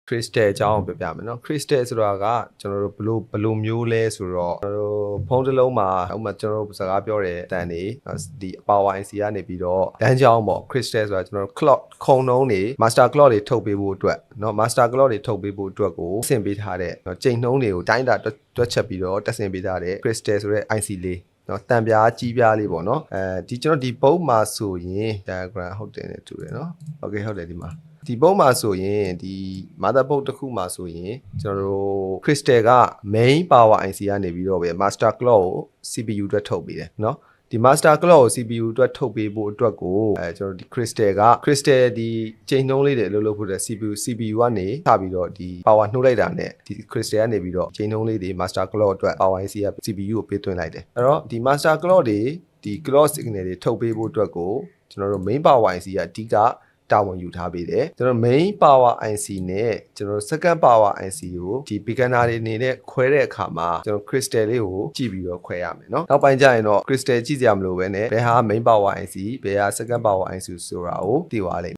crystal အကြောင်းပြောပြမယ်နော် crystal ဆိုတာကကျွန်တော်တို့ဘလို့မျိုးလဲဆိုတော့ကျွန်တော်တို့ဖုန်းတစ်လုံးမှာဥပမာကျွန်တော်တို့စကားပြောတဲ့အတန်တွေဒီ power IC ကနေပြီးတော့လမ်းကြောင်းပေါ့ crystal ဆိုတာကျွန်တော်တို့ clock ခုံနှုံးတွေ master clock တွေထုတ်ပေးဖို့အတွက်เนาะ master clock တွေထုတ်ပေးဖို့အတွက်ကိုဆင်ပေးထားတဲ့ချိန်နှုံးတွေကိုတိုင်းတာတွက်ချက်ပြီးတော့တက်ဆင်ပေးထားတဲ့ crystal ဆိုတဲ့ IC လေးနော်တံပြားကြီးပြားလေးပေါ့နော်ဒီကျွန်တော်ဒီပုံးမှာဆိုရင် diagram ဟုတ်တယ်နဲ့တူတယ်နော် okay ဟုတ်တယ်ဒီမှာဒီပုံးမှာဆိုရင်ဒီ motherboard တစ်ခုမှာဆိုရင်ကျွန်တော်တို့ crystal က main power IC ကနေပြီးတော့ပဲ master clock ကို CPU အတွက်ထုတ်ပေးတယ်နော်ဒီ master clock ကို CPU အတွက်ထုတ်ပေးဖို့အတွက်ကိုကျွန်တော်ဒီ crystal ဒီချိန်နှုံးလေးတွေအလုပ်လုပ်ဖို့တဲ့ CPU ကနေထပြီးတော့ဒီ power နှိုးလိုက်တာနဲ့ဒီ crystal ကနေပြီးတော့ချိန်နှုံးလေးတွေ master clock အတွက် power IC က CPU ကိုပေးသွင်းလိုက်တယ်အဲ့တော့ဒီ master clock တွေဒီ clock signal တွေထုတ်ပေးဖို့အတွက်ကိုကျွန်တော်တို့ main power IC ကအဓိကတာဝန်ယူထားပေးတယ်ကျွန်တော် main power IC နဲ့ကျွန်တော် second power IC ကိုဒီ beginner တွေအနေနဲ့ခွဲတဲ့အခါမှာကျွန်တော် crystal လေးကိုကြည့်ပြီးတော့ခွဲရမယ်เนาะနောက်ပိုင်းကျရင်တော့ crystal ကြည့်စရာမလိုပဲねဘယ်ဟာ main power IC ဘယ်ဟာ second power IC ဆိုတာကိုသိသွားလိမ့်